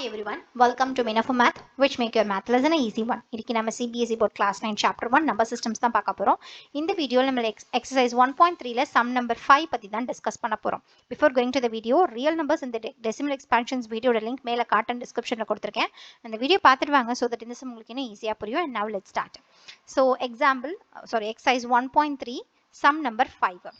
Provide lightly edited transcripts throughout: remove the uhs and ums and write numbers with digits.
everyone, welcome to Minafu Math, which make your math lesson an easy one. இன்னைக்கு நம்ம CBSE board class 9 chapter 1 number systems தான் பார்க்க போறோம். இந்த வீடியோல நம்ம exercise 1.3ல sum number 5 பத்தி தான் discuss பண்ண போறோம். Before going to the video, real numbers in the decimal expansions video link மேல காட்டன் descriptionல கொடுத்திருக்கேன். அந்த வீடியோ பார்த்துட்டு வாங்க so that இந்த sum உங்களுக்கு இன்னும் ஈஸியா புரியும். And now let's start. So exercise 1.3 sum number 5.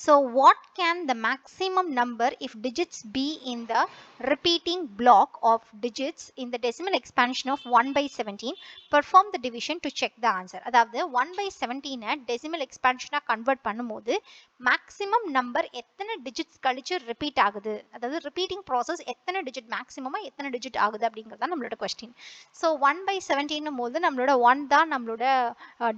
So what can the maximum number if digits be in the repeating block of digits in the decimal expansion of 1 by 17? Perform the division to check the answer. அதாவது 1 by 17 decimal expansion convert பண்ணும்போது maximum number எத்தனை digits கழிச்சு repeat ஆகுது, அதாவது repeating process எத்தனை digit maximum எத்தனை digit ஆகுது அப்படிங்கிறது நம்மளோட question. So 1 by 17 போது நம்மளோட 1 தான் நம்மளோட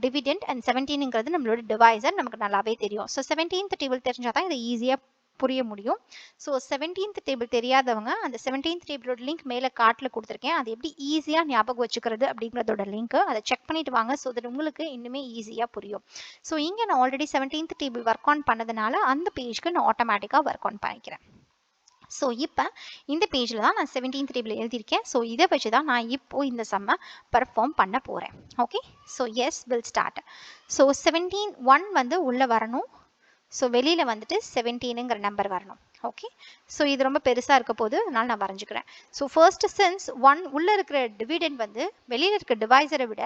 dividend and 17ங்கிறது நம்மளோட divisor நமக்கு நல்லாவே தெரியும். So 17th table தெரிஞ்சாதான் இதை ஈஸியா புரிய முடியும். ஸோ 17th டேபிள் தெரியாதவங்க அந்த 17th டேபிளோட லிங்க் மேலே கார்ட்டில் கொடுத்துருக்கேன். அது எப்படி ஈஸியாக ஞாபகம் வச்சுக்கிறது அப்படிங்கிறதோட லிங்க் அதை செக் பண்ணிட்டு வாங்க. ஸோ தட் உங்களுக்கு இன்னுமே ஈஸியாக புரியும். ஸோ இங்கே நான் already 17th table work on பண்ணதுனால அந்த பேஜ்க்கு நான் ஆட்டோமேட்டிக்காக ஒர்க் ஆன் பண்ணிக்கிறேன். ஸோ இப்போ இந்த பேஜில் தான் நான் 17th டேபிள் எழுதியிருக்கேன். ஸோ இதை வச்சு தான் நான் இப்போ இந்த சம்மை பர்ஃபார்ம் பண்ண போகிறேன். Okay, so yes will start. So 17 வந்து உள்ளே வரணும். ஸோ வெளியில் வந்துட்டு 17ங்கிற நம்பர் வரணும். ஓகே, ஸோ இது ரொம்ப பெருசாக இருக்க போது அதனால நான் வரைஞ்சிக்கிறேன். ஸோ ஃபர்ஸ்ட் சென்ஸ் 1 உள்ளே இருக்கிற டிவிடெண்ட் வந்து வெளியில் இருக்கிற டிவைசரை விட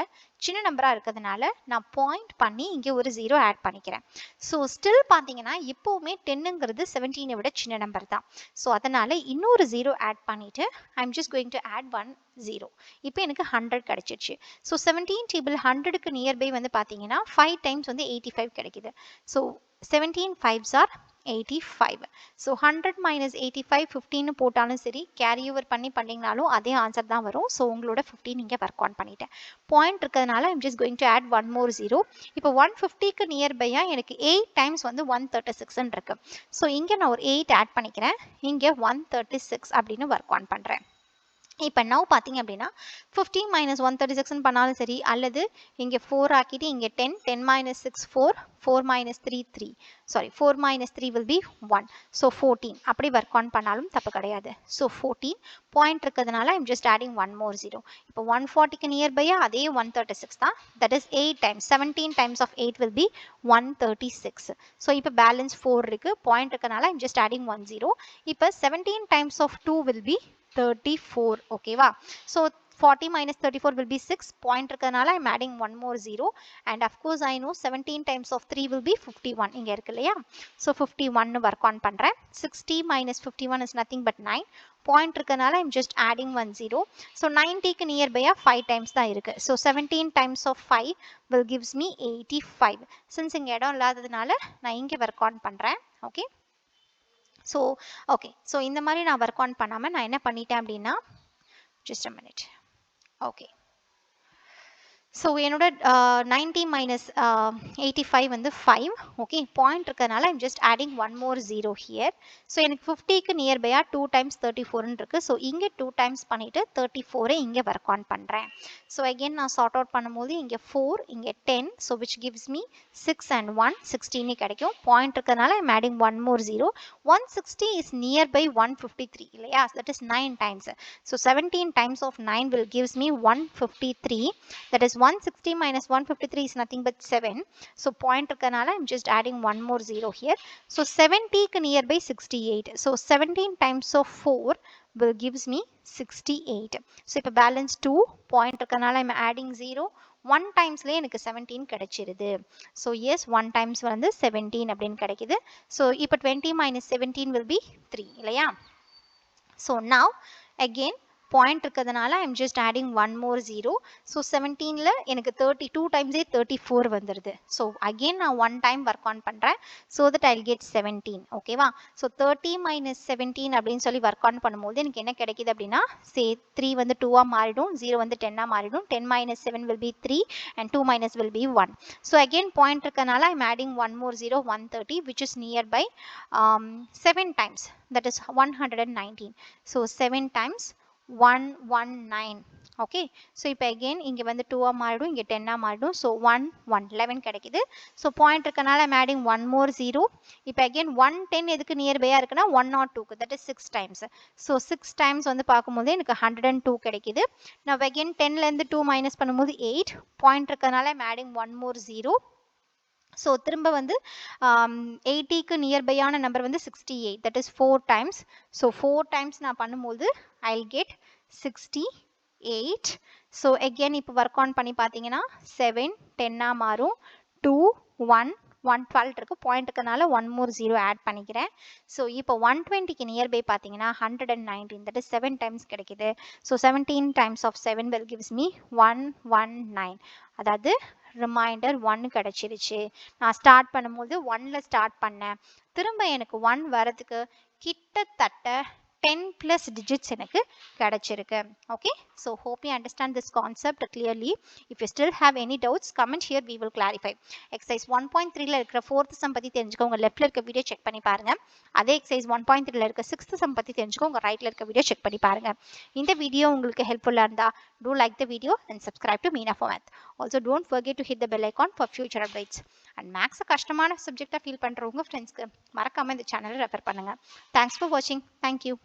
சின்ன நம்பராக இருக்கிறதுனால நான் பாயிண்ட் பண்ணி இங்கே ஒரு 0 ஆட் பண்ணிக்கிறேன். ஸோ ஸ்டில் பார்த்தீங்கன்னா இப்போவுமே 10ங்கிறது 17ஐ விட சின்ன நம்பர் தான். ஸோ அதனால் இன்னொரு 0 ஆட் பண்ணிவிட்டு I'm just going to add 1 0. இப்போ எனக்கு 100 கிடைச்சிருச்சு. ஸோ 17 டேபிள் 100க்கு நியர்பை வந்து பார்த்தீங்கன்னா 5 டைம்ஸ் வந்து 85 கிடைக்குது. So 17 5s are 85. So 100 minus 85 15 போட்டாலும் சரி கேரி ஓவர் பண்ணிங்கனாலும் அதே ஆன்சர் தான் வரும். ஸோ உங்களோட 15 இங்கே ஒர்க் ஆன் பண்ணிட்டேன். பாயிண்ட் இருக்கிறதுனால I'm just going to add 1 more 0. இப்போ 150க்கு நியர்பையாக எனக்கு 8 டைம்ஸ் வந்து 136 இருக்கு. ஸோ இங்கே நான் ஒரு 8 ஆட் பண்ணிக்கிறேன். இங்கே 136 அப்படின்னு ஒர்க் ஆன் பண்ணுறேன். இப்போ நவ் பார்த்தீங்க அப்படின்னா 15 minus 136 பண்ணாலும் சரி அல்லது இங்கே 4 ஆக்கிட்டு இங்கே 10 minus 6 4 minus 3 3 4 minus 3 will be 1. So 14 அப்படி ஒர்க் ஆன் பண்ணாலும் தப்பு கிடையாது. ஸோ 14 பாயிண்ட் இருக்கிறதுனால ஐம் ஜஸ்ட் ஆடிங் 1 more 0. இப்போ 140க்கு நியர்பையாக அதே 136 தான். That is 8 times 17 times of 8 will be 136. So இப்போ பேலன்ஸ் 4 இருக்குது. பாயிண்ட் இருக்கிறதுனால ஐம் ஜஸ்ட் ஆடிங் 1 0. இப்போ 17 டைம்ஸ் ஆஃப் 2 will be 34. ஓகேவா? So 40 minus 34 will be 6. Point இருக்கனால I'm adding 1 more 0. And of course I know 17 times of 3 will be 51. இங்க இருக்கு இல்லையா? So 51 work on பண்றேன். 60 minus 51 is nothing but 9. Point இருக்கனால I'm just adding 1 0. So 90க்கு nearby 5 times தான் இருக்கு. So 17 times of 5 will gives me 85. Since இங்க இடம் இல்லாததுனால நான் இங்க work on பண்றேன். Okay. ஸோ இந்த மாதிரி நான் ஒர்க் ஆன் பண்ணாமல் நான் என்ன பண்ணிட்டேன் அப்படின்னா just a minute. Okay, so என்னோட 90 minus 85 வந்து 5. ஓகே, பாயிண்ட் இருக்கிறதுனால I'm just adding 1 more 0 here. So எனக்கு 50க்கு நியர்பையாக 2 times 34 இருக்கு. ஸோ இங்கே 2 times பண்ணிவிட்டு 34 இங்கே ஒர்க் ஆன் பண்ணுறேன். ஸோ அகெயின் நான் சார்ட் அவுட் பண்ணும்போது இங்கே 4 இங்கே 10. So which gives me 6 and 1 16 கிடைக்கும். பாயிண்ட் இருக்கிறதுனால I'm adding 1 more 0. 160 is nearby 153 இல்லையா? That is 9 times. So 17 times of 9 will gives me 153. that is 160 minus 153 is nothing but 7. So point இருக்கனால I'm just adding 1 more 0 here. So 70க்கு nearby 68. So 17 times of 4 will gives me 68. So இப்போ balance 2. Point இருக்கனால I'm adding 0. 1 timesல எனக்கு 17 கிடைச்சிருது. So yes, 1 times வந்து 17 அப்படின்னு கிடைக்குது. So இப்போ 20 minus 17 will be 3 இல்லையா? So now again பாயிண்ட் இருக்கிறதுனால I'm just adding 1 more 0. So 17ல எனக்கு 32 டைம்ஸே 34 வந்துடுது. ஸோ அகெயின் நான் 1 டைம் ஒர்க் ஆன் பண்ணுறேன். So that I get 17. ஓகேவா? ஸோ 30 minus 17 அப்படின்னு சொல்லி ஒர்க் ஆன் பண்ணும்போது எனக்கு என்ன கிடைக்குது அப்படின்னா 3 வந்து 2ஆக மாறிடும், 0 வந்து 10ஆக மாறிடும். 10 minus 7 will be 3 and 2 minus will be 1. So again point இருக்கனால I'm adding 1 more 0 130 which is nearby 7 times, that is 119. So 7 times 119. Okay so இப்போ அகெயின் இங்கே வந்து 2 மாறிடும், இங்கே 10 மாறிடும். ஸோ 1 1 11 கிடைக்குது. ஸோ பாயிண்ட் இருக்கனால ஐம் ஆடிங் 1 more 0. இப்போ அகெயின் 110 எதுக்கு நியர்பையாக இருக்குன்னா 102க்கு, that is 6 times. So 6 times வந்து பார்க்கும்போது எனக்கு 102 கிடைக்குது. நான் அகெயின் 10லேருந்து 2 மைனஸ் பண்ணும்போது 8, பாயிண்ட் இருக்கனால ஐம் ஆடிங் 1 more 0. ஸோ திரும்ப வந்து 80க்கு நியர்பையான நம்பர் வந்து 68, that is 4 times. So 4 times நான் பண்ணும்போது I will get 68. So again இப்போ ஒர்க் ஆன் பண்ணி பார்த்தீங்கன்னா 7 10 மாறும், 2 1 112 இருக்கு, பாயிண்ட் இருக்கனால 1 more 0 ஆட் பண்ணிக்கிறேன். ஸோ இப்போ 120க்கு நியர்பை பார்த்தீங்கன்னா 119, தட் இஸ் 7 டைம்ஸ் கிடைக்குது. So 17 times of 7 will gives me 119. அதாவது ரிமைண்டர் 1 கிடைச்சிருச்சு. நான் ஸ்டார்ட் பண்ணும்போது 1ல ஸ்டார்ட் பண்ணேன். திரும்ப எனக்கு 1 வரதுக்கு கிட்டத்தட்ட 10 plus digits எனக்கு கிடைச்சிருக்கு. Okay, so hope you understand this concept clearly. If you still have any doubts, comment here, we will clarify. Exercise 1.3ல இருக்கிற 4th sum பத்தி தெரிஞ்சுக்க உங்க லெஃப்ட்ல இருக்க வீடியோ செக் பண்ணி பாருங்க. அதே exercise 1.3ல இருக்க 6th sum பத்தி தெரிஞ்சுக்க உங்க ரைட்ல இருக்க வீடியோ செக் பண்ணி பாருங்க. இந்த வீடியோ உங்களுக்கு ஹெல்ப்ஃபுல்லா இருந்தா do like the video and subscribe to Meena for Math. Also don't forget to hit the bell icon for future updates. And maths கஷ்டமான சப்ஜெக்ட்டா ஃபீல் பண்றவங்க ஃப்ரெண்ட்ஸ்க்கு மறக்காம இந்த சேனலை ரெஃபர் பண்ணுங்க. Thanks for watching. Thank you.